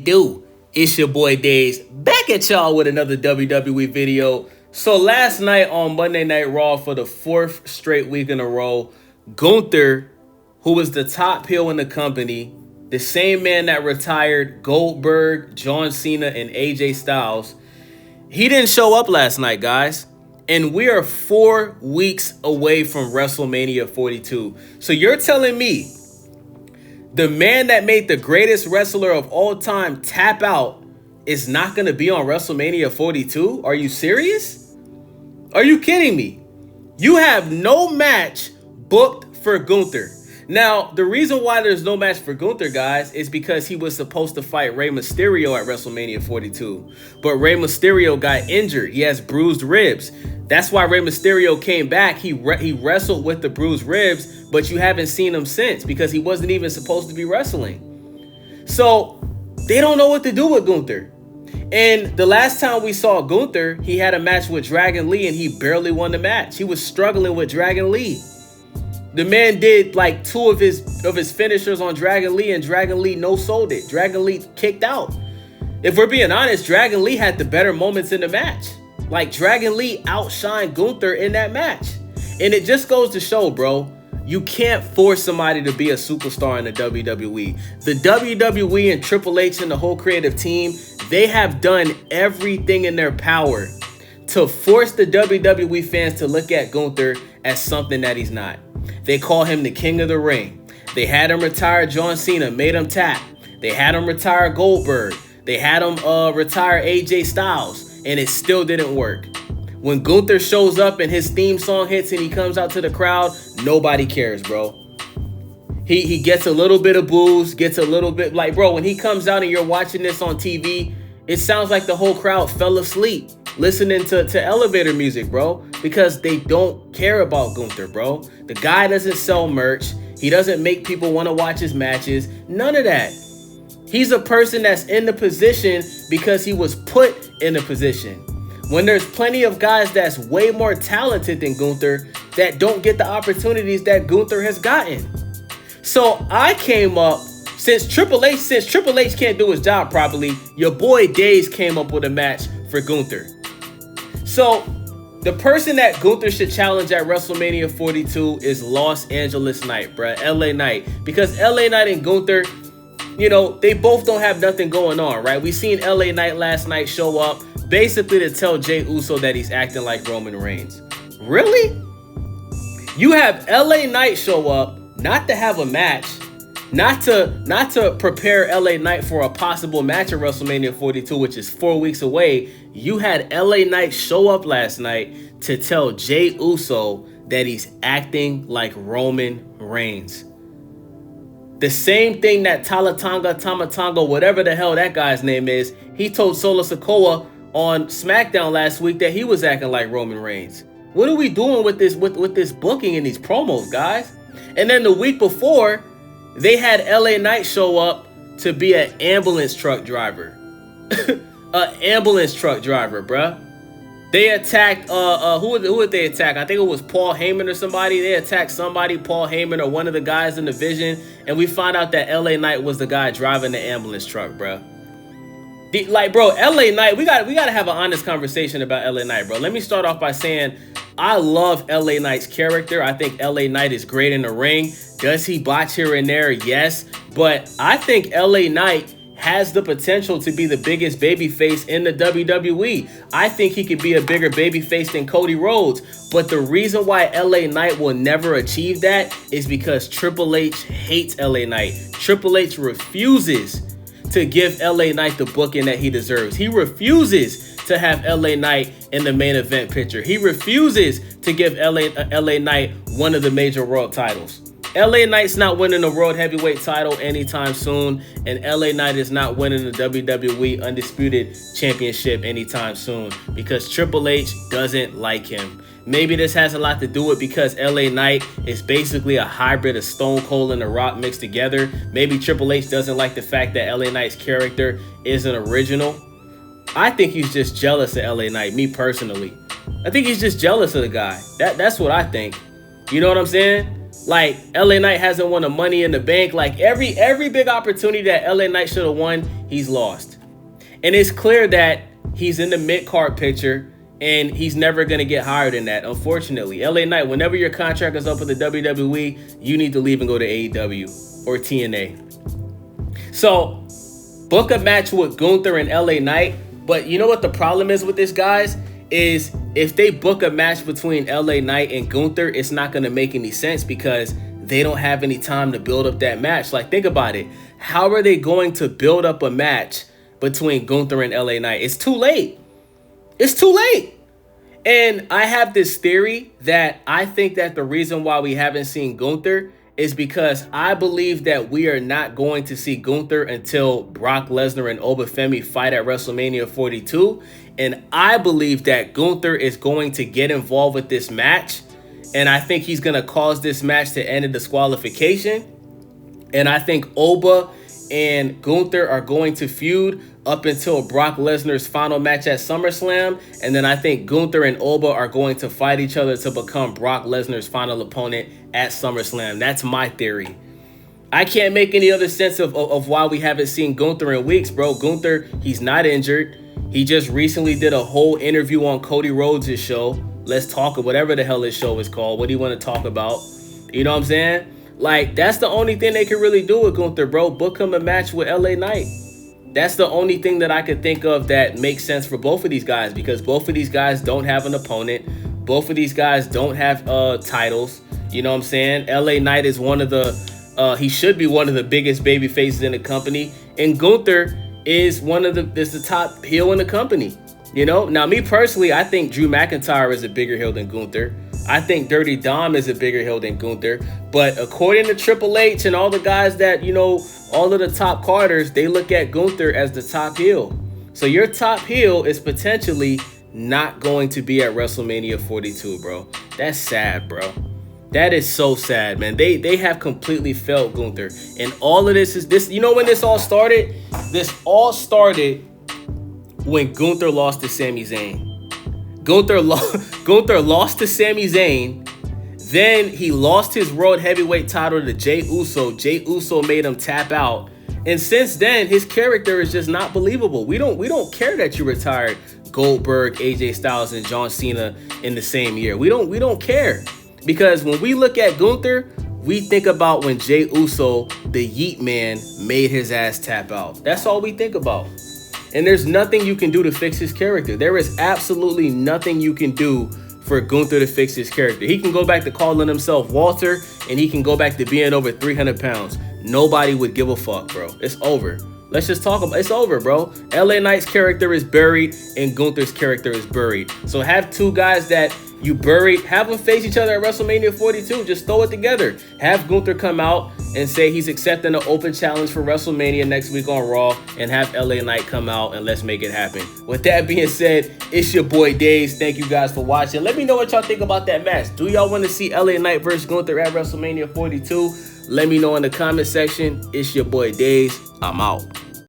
Do it's your boy Days back at y'all with another WWE video. So last night on Monday Night Raw, for the fourth straight week in a row, Gunther, who was the top heel in the company, the same man that retired Goldberg, John Cena, and AJ Styles, he didn't show up last night, guys. And we are 4 weeks away from WrestleMania 42. So you're telling me the man that made the greatest wrestler of all time tap out is not going to be on WrestleMania 42? Are you serious? Are you kidding me? You have no match booked for Gunther. Now, the reason why there's no match for Gunther, guys, is because he was supposed to fight Rey Mysterio at WrestleMania 42. But Rey Mysterio got injured. He has bruised ribs. That's why Rey Mysterio came back. He wrestled with the bruised ribs, but you haven't seen him since because he wasn't even supposed to be wrestling. So they don't know what to do with Gunther. And the last time we saw Gunther, he had a match with Dragon Lee and he barely won the match. He was struggling with Dragon Lee. The man did like 2 of his finishers on Dragon Lee, and Dragon Lee no-sold it. Dragon Lee kicked out. If we're being honest, Dragon Lee had the better moments in the match. Like, Dragon Lee outshined Gunther in that match. And it just goes to show, bro, you can't force somebody to be a superstar in the WWE. The WWE and Triple H and the whole creative team, they have done everything in their power to force the WWE fans to look at Gunther as something that he's not. They call him the King of the Ring. They had him retire John Cena, made him tap. They had him retire Goldberg. They had him retire AJ Styles, and it still didn't work. When Gunther shows up and his theme song hits and he comes out to the crowd, nobody cares, bro. He gets a little bit of boos, gets a little bit, like, bro, when he comes out and you're watching this on TV, it sounds like the whole crowd fell asleep listening to elevator music, bro, because they don't care about Gunther, bro. The guy doesn't sell merch. He doesn't make people want to watch his matches. None of that. He's a person that's in the position because he was put in a position. When there's plenty of guys that's way more talented than Gunther that don't get the opportunities that Gunther has gotten. So I came up, since Triple H can't do his job properly, your boy Days came up with a match for Gunther. So the person that Gunther should challenge at WrestleMania 42 is Los Angeles Knight, bruh, LA Knight. Because LA Knight and Gunther, you know, they both don't have nothing going on, right? We seen LA Knight last night show up basically to tell Jey Uso that he's acting like Roman Reigns. Really? You have LA Knight show up not to have a match, not to prepare LA Knight for a possible match at WrestleMania 42, which is 4 weeks away. You had LA Knight show up last night to tell Jey Uso that he's acting like Roman Reigns. The same thing that Tamatanga, whatever the hell that guy's name is, he told Solo Sikoa on SmackDown last week that he was acting like Roman Reigns. What are we doing with this booking and these promos, guys? And then the week before, they had LA Knight show up to be an ambulance truck driver. An ambulance truck driver, bruh. They attacked, who did they attack? I think it was Paul Heyman or somebody. They attacked somebody, Paul Heyman or one of the guys in the Vision, and we find out that LA Knight was the guy driving the ambulance truck, bruh. LA Knight, we gotta have an honest conversation about LA Knight, bro. Let me start off by saying I love LA Knight's character. I think LA Knight is great in the ring. Does he botch here and there? Yes. But I think LA Knight has the potential to be the biggest babyface in the WWE. I think he could be a bigger babyface than Cody Rhodes. But the reason why LA Knight will never achieve that is because Triple H hates LA Knight. Triple H refuses to give LA Knight the booking that he deserves. He refuses to have LA Knight in the main event picture. He refuses to give LA Knight one of the major world titles. LA Knight's not winning the World Heavyweight title anytime soon, and LA Knight is not winning the WWE Undisputed Championship anytime soon because Triple H doesn't like him. Maybe this has a lot to do with because LA Knight is basically a hybrid of Stone Cold and The Rock mixed together. Maybe Triple H doesn't like the fact that LA Knight's character isn't original. I think he's just jealous of LA Knight, me personally. I think he's just jealous of the guy. That's what I think. You know what I'm saying? Like, LA Knight hasn't won a Money in the Bank. Like, every big opportunity that LA Knight should have won, he's lost. And it's clear that he's in the mid-card picture, and he's never going to get higher than that, unfortunately. LA Knight, whenever your contract is up with the WWE, you need to leave and go to AEW or TNA. So, book a match with Gunther and LA Knight. But you know what the problem is with this, guys? Is if they book a match between LA Knight and Gunther, it's not going to make any sense because they don't have any time to build up that match. Like, think about it. How are they going to build up a match between Gunther and LA Knight? It's too late. It's too late. And I have this theory that I think that the reason why we haven't seen Gunther is because I believe that we are not going to see Gunther until Brock Lesnar and Obafemi fight at WrestleMania 42. And I believe that Gunther is going to get involved with this match. And I think he's going to cause this match to end in disqualification. And I think Oba and Gunther are going to feud up until Brock Lesnar's final match at SummerSlam. And then I think Gunther and Oba are going to fight each other to become Brock Lesnar's final opponent at SummerSlam. That's my theory. I can't make any other sense of why we haven't seen Gunther in weeks, bro. Gunther, he's not injured. He just recently did a whole interview on Cody Rhodes' show. Let's Talk, or whatever the hell his show is called. What do you want to talk about? You know what I'm saying? Like, that's the only thing they can really do with Gunther, bro. Book him a match with LA Knight. That's the only thing that I could think of that makes sense for both of these guys, because both of these guys don't have an opponent. Both of these guys don't have titles. You know what I'm saying? LA Knight is one of the, he should be one of the biggest baby faces in the company. And Gunther is the top heel in the company. You know? Now, me personally, I think Drew McIntyre is a bigger heel than Gunther. I think Dirty Dom is a bigger heel than Gunther. But according to Triple H and all the guys that, you know, all of the top carders, they look at Gunther as the top heel. So your top heel is potentially not going to be at WrestleMania 42, bro. That's sad, bro. That is so sad, man. They have completely failed Gunther. And all of this, you know when this all started? This all started when Gunther lost to Sami Zayn. Gunther lost to Sami Zayn. Then he lost his World Heavyweight title to Jey Uso. Jey Uso made him tap out. And since then, his character is just not believable. We don't care that you retired Goldberg, AJ Styles, and John Cena in the same year. We don't care. Because when we look at Gunther, we think about when Jey Uso, the Yeet Man, made his ass tap out. That's all we think about. And there's nothing you can do to fix his character. There is absolutely nothing you can do for Gunther to fix his character. He can go back to calling himself Walter, and he can go back to being over 300 pounds. Nobody would give a fuck, bro. It's over. Let's just talk about it. It's over, bro. LA Knight's character is buried, and Gunther's character is buried. So have two guys that you buried, have them face each other at WrestleMania 42. Just throw it together. Have Gunther come out and say he's accepting an open challenge for WrestleMania next week on Raw, and have LA Knight come out and let's make it happen. With that being said, it's your boy Days. Thank you guys for watching. Let me know what y'all think about that match. Do y'all want to see LA Knight versus Gunther at WrestleMania 42? Let me know in the comment section. It's your boy Days. I'm out.